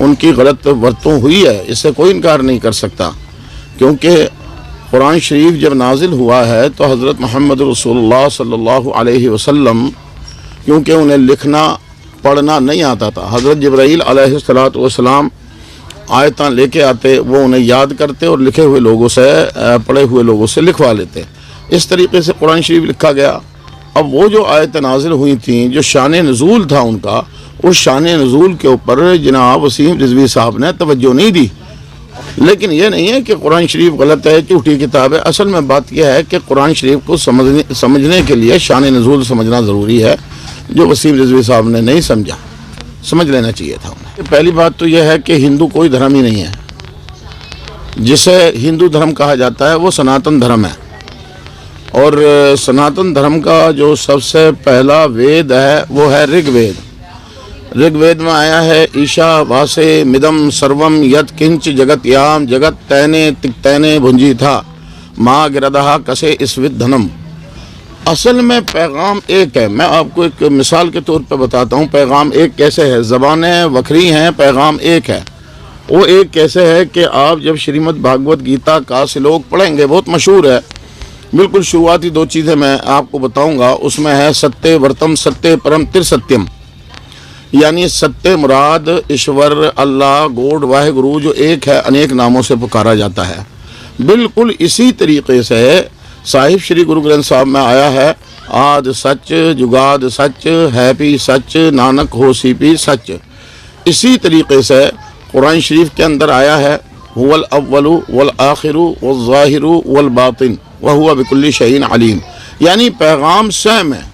ان کی غلط ورتوں ہوئی ہے، اس سے کوئی انکار نہیں کر سکتا، کیونکہ قرآن شریف جب نازل ہوا ہے تو حضرت محمد رسول اللہ صلی اللہ علیہ وسلم کیونکہ انہیں لکھنا پڑھنا نہیں آتا تھا، حضرت جبرائیل علیہ السلام آیتاں لے کے آتے، وہ انہیں یاد کرتے اور لکھے ہوئے لوگوں سے پڑھے ہوئے لوگوں سے لکھوا لیتے، اس طریقے سے قرآن شریف لکھا گیا۔ اب وہ جو آیتیں نازل ہوئی تھیں، جو شان نزول تھا ان کا، اس شان نزول کے اوپر جناب وسیم رضوی صاحب نے توجہ نہیں دی۔ لیکن یہ نہیں ہے کہ قرآن شریف غلط ہے، جھوٹی کتاب ہے، اصل میں بات یہ ہے کہ قرآن شریف کو سمجھنے کے لیے شان نزول سمجھنا ضروری ہے، جو وسیم رضوی صاحب نے نہیں سمجھا، سمجھ لینا چاہیے تھا انہیں۔ پہلی بات تو یہ ہے کہ ہندو کوئی دھرم ہی نہیں ہے، جسے ہندو دھرم کہا جاتا ہے وہ سناتن دھرم ہے، اور سناتن دھرم کا جو سب سے پہلا وید ہے وہ ہے رگ وید۔ رگ وید میں آیا ہے ایشا واسے مدم سروم یت کنچ جگت یام جگت تینے تکتینے بھنجی تھا ماں گردہا کسے اسود دھنم۔ اصل میں پیغام ایک ہے، میں آپ کو ایک مثال کے طور پہ بتاتا ہوں پیغام ایک کیسے ہے۔ زبانیں وکھری ہیں، پیغام ایک ہے۔ وہ ایک کیسے ہے کہ آپ جب شریمد بھاگوت گیتا کا سلوک پڑھیں گے، بہت مشہور ہے، بالکل شروعاتی دو چیزیں میں آپ کو بتاؤں گا، اس میں ہے ستیہ ورتم ستیہ پرم تر ستیم، یعنی ستیہ مراد ایشور اللہ گوڈ واحد گرو جو ایک ہے، انیک ناموں سے پکارا جاتا ہے۔ بالکل اسی طریقے سے صاحب شری گرو گرنتھ صاحب میں آیا ہے آد سچ جگاد سچ ہے پی سچ نانک ہو سی پی سچ۔ اسی طریقے سے قرآن شریف کے اندر آیا ہے هو الاول والآخر والظاہر والباطن وهو بكل شيء علیم، یعنی پیغام سیم ہے۔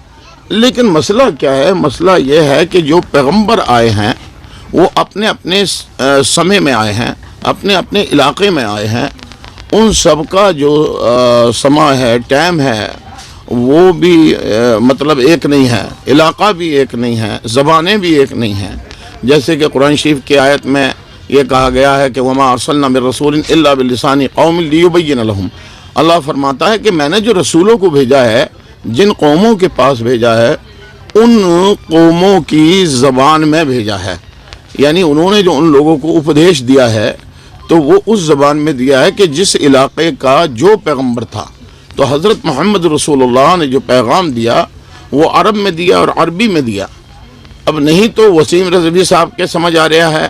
لیکن مسئلہ کیا ہے؟ مسئلہ یہ ہے کہ جو پیغمبر آئے ہیں وہ اپنے اپنے سمے میں آئے ہیں، اپنے اپنے علاقے میں آئے ہیں، ان سب کا جو سما ہے، ٹائم ہے، وہ بھی مطلب ایک نہیں ہے، علاقہ بھی ایک نہیں ہے، زبانیں بھی ایک نہیں ہیں۔ جیسے کہ قرآن شریف کی آیت میں یہ کہا گیا ہے کہ وما ارسلنا من رسول الا بلسان قوم لیبین لهم، اللہ فرماتا ہے کہ میں نے جو رسولوں کو بھیجا ہے، جن قوموں کے پاس بھیجا ہے، ان قوموں کی زبان میں بھیجا ہے، یعنی انہوں نے جو ان لوگوں کو اپدیش دیا ہے تو وہ اس زبان میں دیا ہے کہ جس علاقے کا جو پیغمبر تھا۔ تو حضرت محمد رسول اللہ نے جو پیغام دیا وہ عرب میں دیا اور عربی میں دیا۔ اب نہیں تو وسیم رضوی صاحب کے سمجھ آ رہا ہے،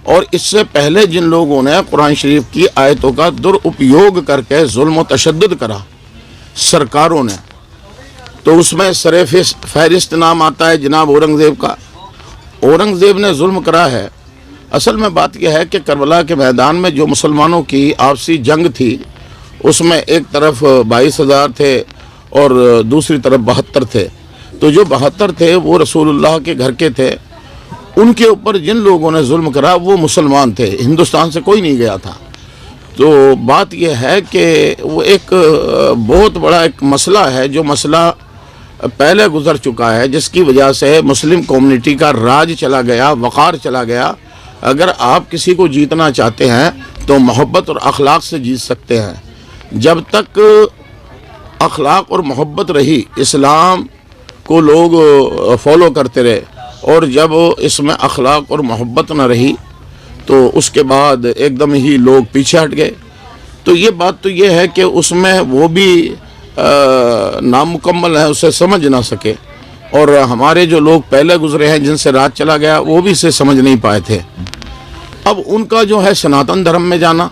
اور اس سے پہلے جن لوگوں نے قرآن شریف کی آیتوں کا درپیوگ کر کے ظلم و تشدد کرا سرکاروں نے، تو اس میں سر فہرست نام آتا ہے جناب اورنگزیب کا۔ اورنگزیب نے ظلم کرا ہے۔ اصل میں بات یہ ہے کہ کربلا کے میدان میں جو مسلمانوں کی آپسی جنگ تھی، اس میں ایک طرف 22,000 تھے اور دوسری طرف 72 تھے۔ تو جو 72 تھے وہ رسول اللہ کے گھر کے تھے، ان کے اوپر جن لوگوں نے ظلم کرا وہ مسلمان تھے، ہندوستان سے کوئی نہیں گیا تھا۔ تو بات یہ ہے کہ وہ ایک بہت بڑا ایک مسئلہ ہے، جو مسئلہ پہلے گزر چکا ہے، جس کی وجہ سے مسلم کمیونٹی کا راج چلا گیا، وقار چلا گیا۔ اگر آپ کسی کو جیتنا چاہتے ہیں تو محبت اور اخلاق سے جیت سکتے ہیں۔ جب تک اخلاق اور محبت رہی، اسلام کو لوگ فالو کرتے رہے، اور جب اس میں اخلاق اور محبت نہ رہی تو اس کے بعد ایک دم ہی لوگ پیچھے ہٹ گئے۔ تو یہ بات تو یہ ہے کہ اس میں وہ بھی نامکمل ہے، اسے سمجھ نہ سکے، اور ہمارے جو لوگ پہلے گزرے ہیں جن سے راج چلا گیا وہ بھی اسے سمجھ نہیں پائے تھے۔ اب ان کا جو ہے سناتن دھرم میں جانا،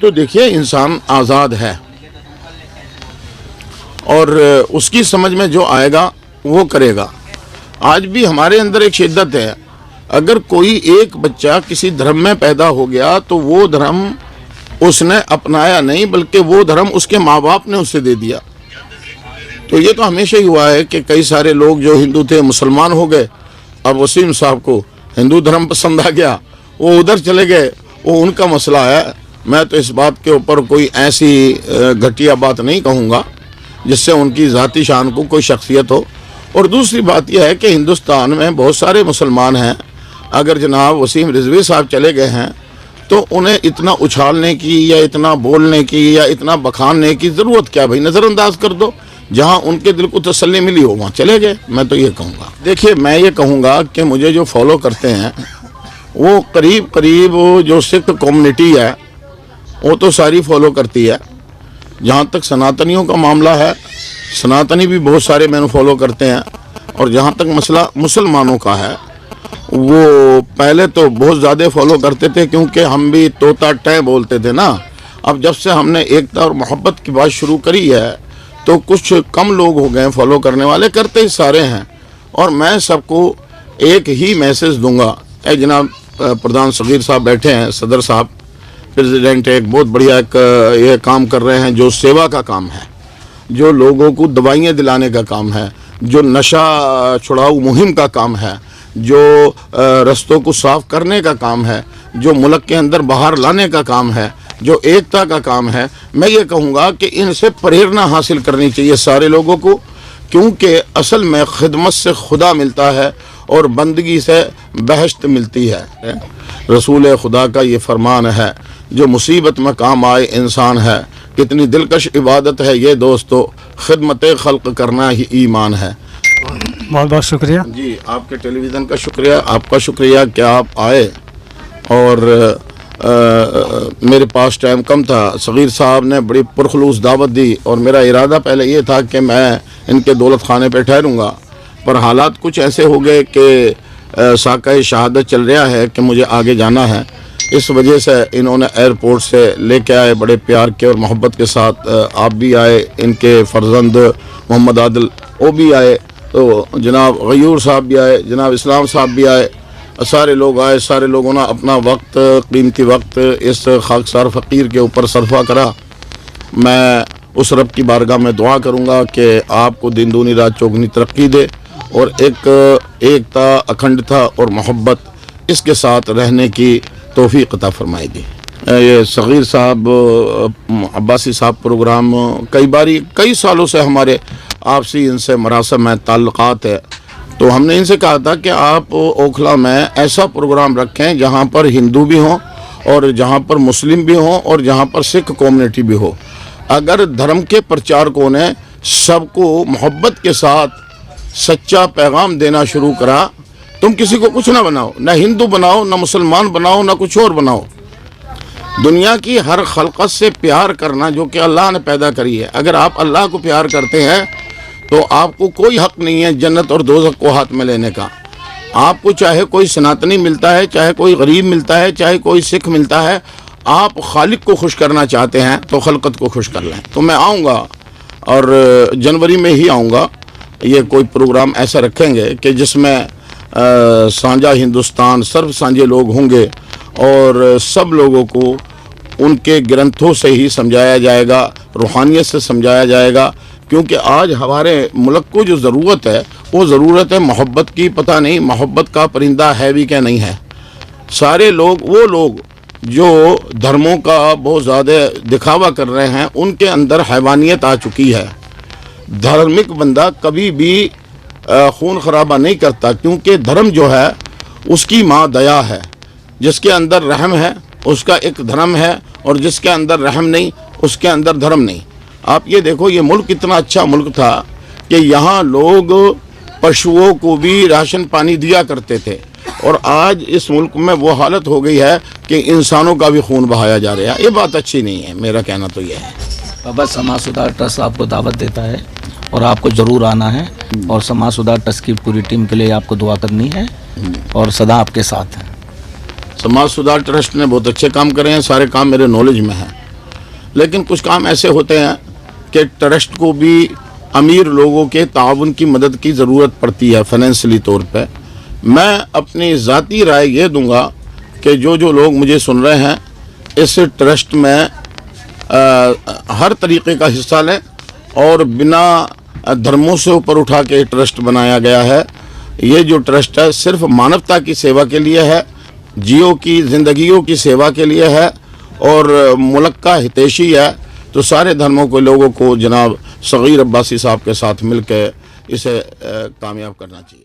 تو دیکھیے انسان آزاد ہے، اور اس کی سمجھ میں جو آئے گا وہ کرے گا۔ آج بھی ہمارے اندر ایک شدت ہے، اگر کوئی ایک بچہ کسی دھرم میں پیدا ہو گیا تو وہ دھرم اس نے اپنایا نہیں، بلکہ وہ دھرم اس کے ماں باپ نے اسے دے دیا۔ تو یہ تو ہمیشہ ہی ہوا ہے کہ کئی سارے لوگ جو ہندو تھے مسلمان ہو گئے۔ اب وسیم صاحب کو ہندو دھرم پسند آ گیا، وہ ادھر چلے گئے، وہ ان کا مسئلہ ہے۔ میں تو اس بات کے اوپر کوئی ایسی گھٹیا بات نہیں کہوں گا جس سے ان کی ذاتی شان کو کوئی شخصیت ہو۔ اور دوسری بات یہ ہے کہ ہندوستان میں بہت سارے مسلمان ہیں، اگر جناب وسیم رضوی صاحب چلے گئے ہیں تو انہیں اتنا اچھالنے کی یا اتنا بولنے کی یا اتنا بخاننے کی ضرورت کیا؟ بھائی نظر انداز کر دو، جہاں ان کے دل کو تسلی ملی ہو وہاں چلے گئے۔ میں تو یہ کہوں گا، دیکھیے میں یہ کہوں گا کہ مجھے جو فالو کرتے ہیں وہ قریب جو سکھ کمیونٹی ہے وہ تو ساری فالو کرتی ہے. جہاں تک سناتنیوں کا معاملہ ہے، سناتنی بھی بہت سارے میں فالو کرتے ہیں. اور جہاں تک مسئلہ مسلمانوں کا ہے، وہ پہلے تو بہت زیادہ فالو کرتے تھے، کیونکہ ہم بھی طوطا ٹے بولتے تھے نا. اب جب سے ہم نے ایکتا اور محبت کی بات شروع کری ہے تو کچھ کم لوگ ہو گئے فالو کرنے والے، کرتے ہی سارے ہیں. اور میں سب کو ایک ہی میسج دوں گا. اے جناب پردھان صغیر صاحب بیٹھے ہیں، صدر صاحب پریزیڈنٹ ایک بہت بڑھیا ایک یہ کام کر رہے ہیں جو سیوا کا کام ہے، جو لوگوں کو دوائیاں دلانے کا کام ہے، جو نشہ چھڑاؤ مہم کا کام ہے، جو رستوں کو صاف کرنے کا کام ہے، جو ملک کے اندر باہر لانے کا کام ہے، جو ایکتا کا کام ہے. میں یہ کہوں گا کہ ان سے پریرنا حاصل کرنی چاہیے سارے لوگوں کو، کیونکہ اصل میں خدمت سے خدا ملتا ہے اور بندگی سے بہشت ملتی ہے. رسول خدا کا یہ فرمان ہے، جو مصیبت میں کام آئے انسان ہے. کتنی دلکش عبادت ہے یہ دوستو، خدمت خلق کرنا ہی ایمان ہے. بہت بہت شکریہ. جی آپ کے ٹیلی ویژن کا شکریہ، آپ کا شکریہ کہ آپ آئے. اور میرے پاس ٹائم کم تھا، صغیر صاحب نے بڑی پرخلوص دعوت دی اور میرا ارادہ پہلے یہ تھا کہ میں ان کے دولت خانے پہ ٹھہروں گا، پر حالات کچھ ایسے ہو گئے کہ ساقہ شہادت چل رہا ہے کہ مجھے آگے جانا ہے. اس وجہ سے انہوں نے ایئرپورٹ سے لے کے آئے بڑے پیار کے اور محبت کے ساتھ. آپ بھی آئے، ان کے فرزند محمد عادل وہ بھی آئے، تو جناب غیور صاحب بھی آئے، جناب اسلام صاحب بھی آئے، سارے لوگ آئے. سارے لوگوں نے اپنا وقت، قیمتی وقت اس خاکسار فقیر کے اوپر صرفہ کرا. میں اس رب کی بارگاہ میں دعا کروں گا کہ آپ کو دن دونی رات چوگنی ترقی دے اور ایکتا، اکھنڈتا اور محبت اس کے ساتھ رہنے کی توفیق عطا فرمائے گی. یہ صغیر صاحب، عباسی صاحب پروگرام کئی سالوں سے ہمارے آپسی ان سے مراسم میں تعلقات ہے. تو ہم نے ان سے کہا تھا کہ آپ اوکھلا میں ایسا پروگرام رکھیں جہاں پر ہندو بھی ہوں اور جہاں پر مسلم بھی ہوں اور جہاں پر سکھ کمیونٹی بھی ہو. اگر دھرم کے پرچارکوں نے سب کو محبت کے ساتھ سچا پیغام دینا شروع کرا، تم کسی کو کچھ نہ بناؤ، نہ ہندو بناؤ، نہ مسلمان بناؤ، نہ کچھ اور بناؤ. دنیا کی ہر خلقت سے پیار کرنا جو کہ اللہ نے پیدا کری ہے. اگر آپ اللہ کو پیار کرتے ہیں تو آپ کو کوئی حق نہیں ہے جنت اور دوزخ کو ہاتھ میں لینے کا. آپ کو چاہے کوئی سناتنی ملتا ہے، چاہے کوئی غریب ملتا ہے، چاہے کوئی سکھ ملتا ہے، آپ خالق کو خوش کرنا چاہتے ہیں تو خلقت کو خوش کر لیں. تو میں آؤں گا اور جنوری میں ہی آؤں گا. یہ کوئی پروگرام ایسا رکھیں گے کہ جس میں سانجا ہندوستان، سرب سانجے لوگ ہوں گے اور سب لوگوں کو ان کے گرنتھوں سے ہی سمجھایا جائے گا، روحانیت سے سمجھایا جائے گا. کیونکہ آج ہمارے ملک کو جو ضرورت ہے وہ ضرورت ہے محبت کی. پتہ نہیں محبت کا پرندہ ہے بھی کہ نہیں ہے. سارے لوگ، وہ لوگ جو دھرموں کا بہت زیادہ دکھاوا کر رہے ہیں، ان کے اندر حیوانیت آ چکی ہے. دھارمک بندہ کبھی بھی خون خرابہ نہیں کرتا، کیونکہ دھرم جو ہے اس کی ماں دیا ہے. جس کے اندر رحم ہے اس کا ایک دھرم ہے، اور جس کے اندر رحم نہیں اس کے اندر دھرم نہیں. آپ یہ دیکھو، یہ ملک اتنا اچھا ملک تھا کہ یہاں لوگ پشوؤں کو بھی راشن پانی دیا کرتے تھے، اور آج اس ملک میں وہ حالت ہو گئی ہے کہ انسانوں کا بھی خون بہایا جا رہا ہے. یہ بات اچھی نہیں ہے. میرا کہنا تو یہ ہے. بابا سماج سدھار ٹرسٹ آپ کو دعوت دیتا ہے اور آپ کو ضرور آنا ہے، اور سماج سدھار ٹرسٹ کی پوری ٹیم کے لیے آپ کو دعا کرنی ہے اور سدا آپ کے ساتھ ہیں. سماج سدھار ٹرسٹ نے بہت اچھے کام کرے ہیں، سارے کام میرے نالج میں ہیں، لیکن کچھ کام ایسے ہوتے ہیں کہ ٹرسٹ کو بھی امیر لوگوں کے تعاون کی مدد کی ضرورت پڑتی ہے فائنینشلی طور پہ. میں اپنی ذاتی رائے یہ دوں گا کہ جو لوگ مجھے سن رہے ہیں اس ٹرسٹ میں ہر طریقے کا حصہ لیں، اور بنا دھرموں سے اوپر اٹھا کے ٹرسٹ بنایا گیا ہے. یہ جو ٹرسٹ ہے صرف مانوتا کی سیوا کے لیے ہے، جیو کی زندگیوں کی سیوا کے لیے ہے، اور ملک کا ہتیشی ہے. تو سارے دھرموں کے لوگوں کو جناب صغیر عباسی صاحب کے ساتھ مل کے اسے کامیاب کرنا چاہیے.